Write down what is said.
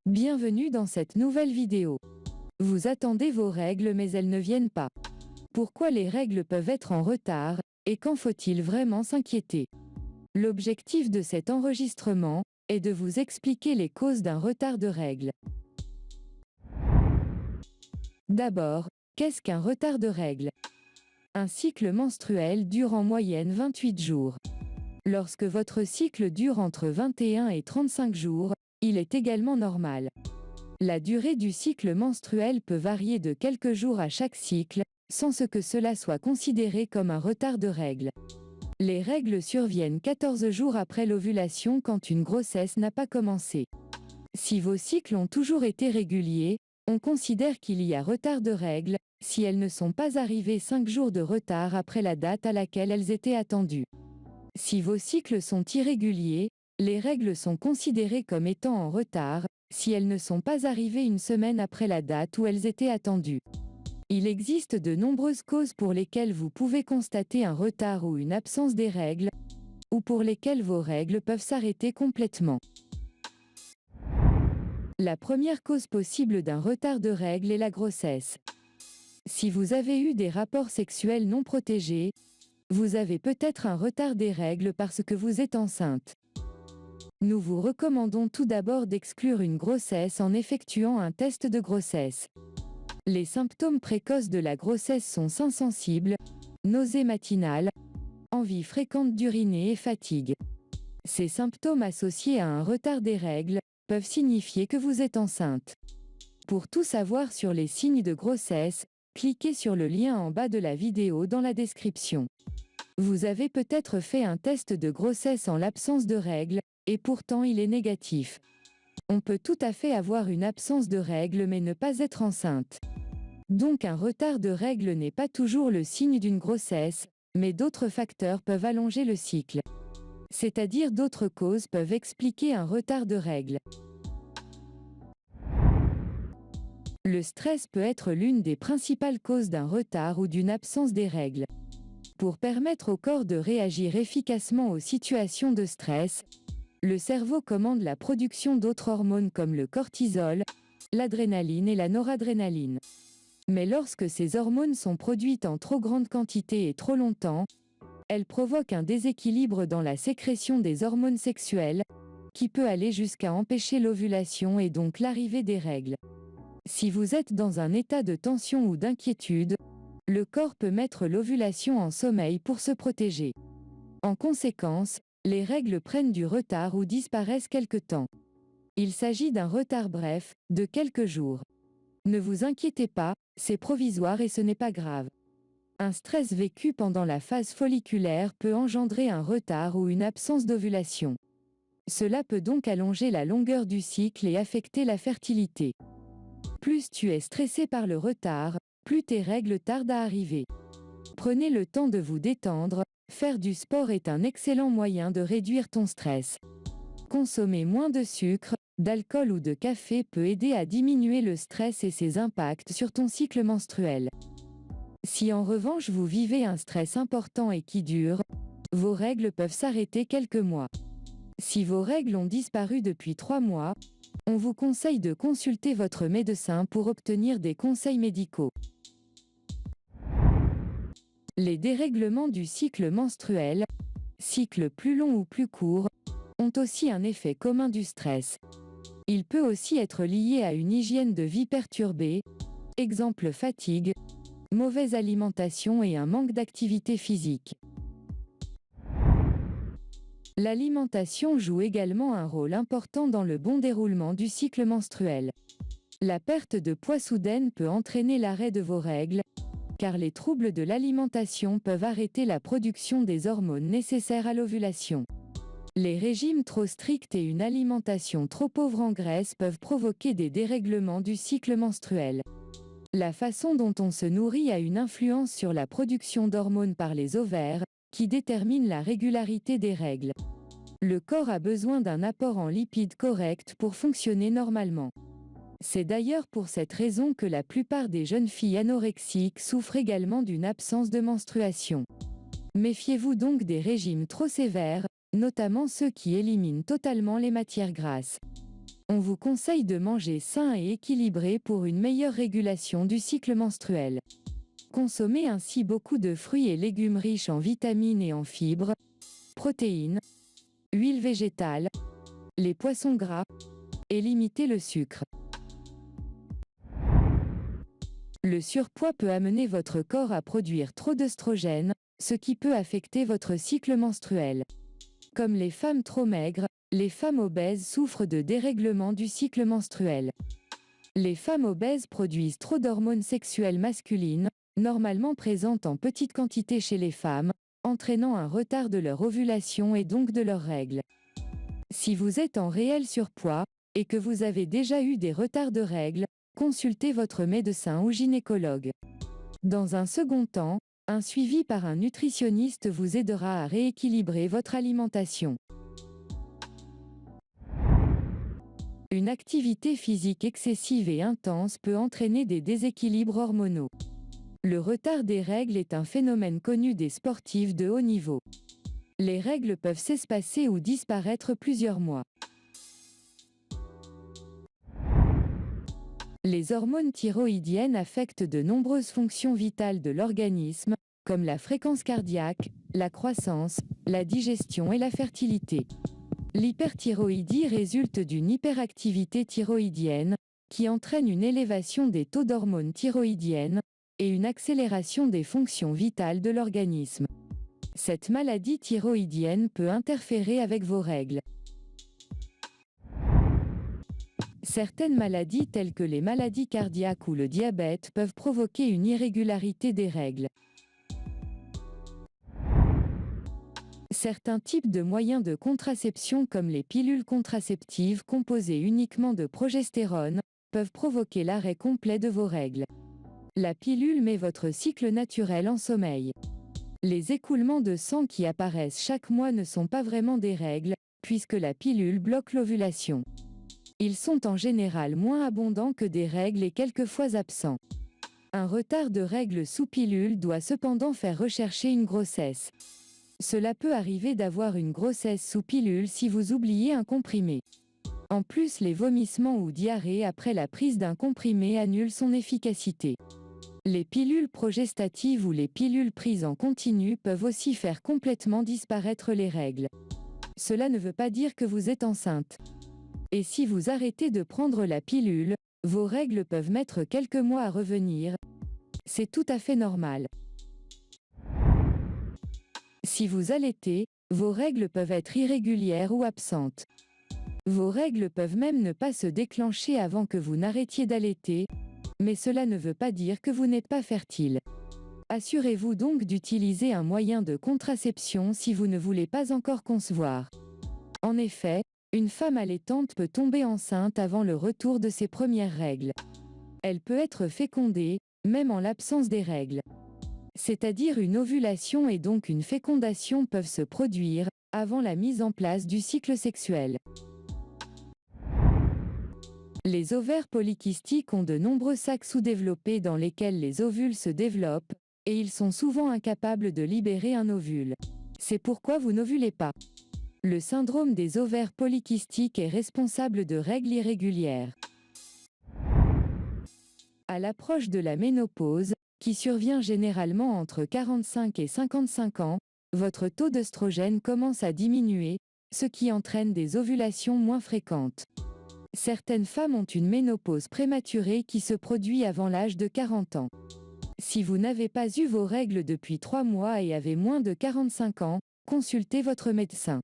Bienvenue dans cette nouvelle vidéo. Vous attendez vos règles mais elles ne viennent pas. Pourquoi les règles peuvent être en retard et quand faut-il vraiment s'inquiéter? L'objectif de cet enregistrement est de vous expliquer les causes d'un retard de règles. D'abord, qu'est-ce qu'un retard de règles? Un cycle menstruel dure en moyenne 28 jours. Lorsque votre cycle dure entre 21 et 35 jours, il est également normal. La durée du cycle menstruel peut varier de quelques jours à chaque cycle, sans que cela soit considéré comme un retard de règles. Les règles surviennent 14 jours après l'ovulation quand une grossesse n'a pas commencé. Si vos cycles ont toujours été réguliers, on considère qu'il y a retard de règles, si elles ne sont pas arrivées 5 jours de retard après la date à laquelle elles étaient attendues. Si vos cycles sont irréguliers, les règles sont considérées comme étant en retard, si elles ne sont pas arrivées une semaine après la date où elles étaient attendues. Il existe de nombreuses causes pour lesquelles vous pouvez constater un retard ou une absence des règles, ou pour lesquelles vos règles peuvent s'arrêter complètement. La première cause possible d'un retard de règles est la grossesse. Si vous avez eu des rapports sexuels non protégés, vous avez peut-être un retard des règles parce que vous êtes enceinte. Nous vous recommandons tout d'abord d'exclure une grossesse en effectuant un test de grossesse. Les symptômes précoces de la grossesse sont seins sensibles, nausées matinales, envie fréquente d'uriner et fatigue. Ces symptômes associés à un retard des règles peuvent signifier que vous êtes enceinte. Pour tout savoir sur les signes de grossesse, cliquez sur le lien en bas de la vidéo dans la description. Vous avez peut-être fait un test de grossesse en l'absence de règles, et pourtant il est négatif. On peut tout à fait avoir une absence de règles mais ne pas être enceinte. Donc un retard de règles n'est pas toujours le signe d'une grossesse, mais d'autres facteurs peuvent allonger le cycle. C'est-à-dire d'autres causes peuvent expliquer un retard de règles. Le stress peut être l'une des principales causes d'un retard ou d'une absence des règles. Pour permettre au corps de réagir efficacement aux situations de stress, le cerveau commande la production d'autres hormones comme le cortisol, l'adrénaline et la noradrénaline. Mais lorsque ces hormones sont produites en trop grande quantité et trop longtemps, elles provoquent un déséquilibre dans la sécrétion des hormones sexuelles, qui peut aller jusqu'à empêcher l'ovulation et donc l'arrivée des règles. Si vous êtes dans un état de tension ou d'inquiétude, le corps peut mettre l'ovulation en sommeil pour se protéger. En conséquence, les règles prennent du retard ou disparaissent quelque temps. Il s'agit d'un retard bref, de quelques jours. Ne vous inquiétez pas, c'est provisoire et ce n'est pas grave. Un stress vécu pendant la phase folliculaire peut engendrer un retard ou une absence d'ovulation. Cela peut donc allonger la longueur du cycle et affecter la fertilité. Plus tu es stressé par le retard, plus tes règles tardent à arriver. Prenez le temps de vous détendre, faire du sport est un excellent moyen de réduire ton stress. Consommer moins de sucre, d'alcool ou de café peut aider à diminuer le stress et ses impacts sur ton cycle menstruel. Si en revanche vous vivez un stress important et qui dure, vos règles peuvent s'arrêter quelques mois. Si vos règles ont disparu depuis 3 mois, on vous conseille de consulter votre médecin pour obtenir des conseils médicaux. Les dérèglements du cycle menstruel, cycle plus long ou plus court, ont aussi un effet commun du stress. Il peut aussi être lié à une hygiène de vie perturbée, exemple fatigue, mauvaise alimentation et un manque d'activité physique. L'alimentation joue également un rôle important dans le bon déroulement du cycle menstruel. La perte de poids soudaine peut entraîner l'arrêt de vos règles, car les troubles de l'alimentation peuvent arrêter la production des hormones nécessaires à l'ovulation. Les régimes trop stricts et une alimentation trop pauvre en graisse peuvent provoquer des dérèglements du cycle menstruel. La façon dont on se nourrit a une influence sur la production d'hormones par les ovaires, qui détermine la régularité des règles. Le corps a besoin d'un apport en lipides correct pour fonctionner normalement. C'est d'ailleurs pour cette raison que la plupart des jeunes filles anorexiques souffrent également d'une absence de menstruation. Méfiez-vous donc des régimes trop sévères, notamment ceux qui éliminent totalement les matières grasses. On vous conseille de manger sain et équilibré pour une meilleure régulation du cycle menstruel. Consommez ainsi beaucoup de fruits et légumes riches en vitamines et en fibres, protéines, huiles végétales, les poissons gras, et limitez le sucre. Le surpoids peut amener votre corps à produire trop d'œstrogènes, ce qui peut affecter votre cycle menstruel. Comme les femmes trop maigres, les femmes obèses souffrent de dérèglement du cycle menstruel. Les femmes obèses produisent trop d'hormones sexuelles masculines, normalement présentes en petite quantité chez les femmes, entraînant un retard de leur ovulation et donc de leurs règles. Si vous êtes en réel surpoids, et que vous avez déjà eu des retards de règles, consultez votre médecin ou gynécologue. Dans un second temps, un suivi par un nutritionniste vous aidera à rééquilibrer votre alimentation. Une activité physique excessive et intense peut entraîner des déséquilibres hormonaux. Le retard des règles est un phénomène connu des sportifs de haut niveau. Les règles peuvent s'espacer ou disparaître plusieurs mois. Les hormones thyroïdiennes affectent de nombreuses fonctions vitales de l'organisme, comme la fréquence cardiaque, la croissance, la digestion et la fertilité. L'hyperthyroïdie résulte d'une hyperactivité thyroïdienne, qui entraîne une élévation des taux d'hormones thyroïdiennes et une accélération des fonctions vitales de l'organisme. Cette maladie thyroïdienne peut interférer avec vos règles. Certaines maladies telles que les maladies cardiaques ou le diabète peuvent provoquer une irrégularité des règles. Certains types de moyens de contraception comme les pilules contraceptives composées uniquement de progestérone peuvent provoquer l'arrêt complet de vos règles. La pilule met votre cycle naturel en sommeil. Les écoulements de sang qui apparaissent chaque mois ne sont pas vraiment des règles, puisque la pilule bloque l'ovulation. Ils sont en général moins abondants que des règles et quelquefois absents. Un retard de règles sous pilule doit cependant faire rechercher une grossesse. Cela peut arriver d'avoir une grossesse sous pilule si vous oubliez un comprimé. En plus, les vomissements ou diarrhées après la prise d'un comprimé annulent son efficacité. Les pilules progestatives ou les pilules prises en continu peuvent aussi faire complètement disparaître les règles. Cela ne veut pas dire que vous êtes enceinte. Et si vous arrêtez de prendre la pilule, vos règles peuvent mettre quelques mois à revenir. C'est tout à fait normal. Si vous allaitez, vos règles peuvent être irrégulières ou absentes. Vos règles peuvent même ne pas se déclencher avant que vous n'arrêtiez d'allaiter, mais cela ne veut pas dire que vous n'êtes pas fertile. Assurez-vous donc d'utiliser un moyen de contraception si vous ne voulez pas encore concevoir. En effet, une femme allaitante peut tomber enceinte avant le retour de ses premières règles. Elle peut être fécondée, même en l'absence des règles. C'est-à-dire une ovulation et donc une fécondation peuvent se produire avant la mise en place du cycle sexuel. Les ovaires polykystiques ont de nombreux sacs sous-développés dans lesquels les ovules se développent, et ils sont souvent incapables de libérer un ovule. C'est pourquoi vous n'ovulez pas. Le syndrome des ovaires polykystiques est responsable de règles irrégulières. À l'approche de la ménopause, qui survient généralement entre 45 et 55 ans, votre taux d'œstrogène commence à diminuer, ce qui entraîne des ovulations moins fréquentes. Certaines femmes ont une ménopause prématurée qui se produit avant l'âge de 40 ans. Si vous n'avez pas eu vos règles depuis 3 mois et avez moins de 45 ans, consultez votre médecin.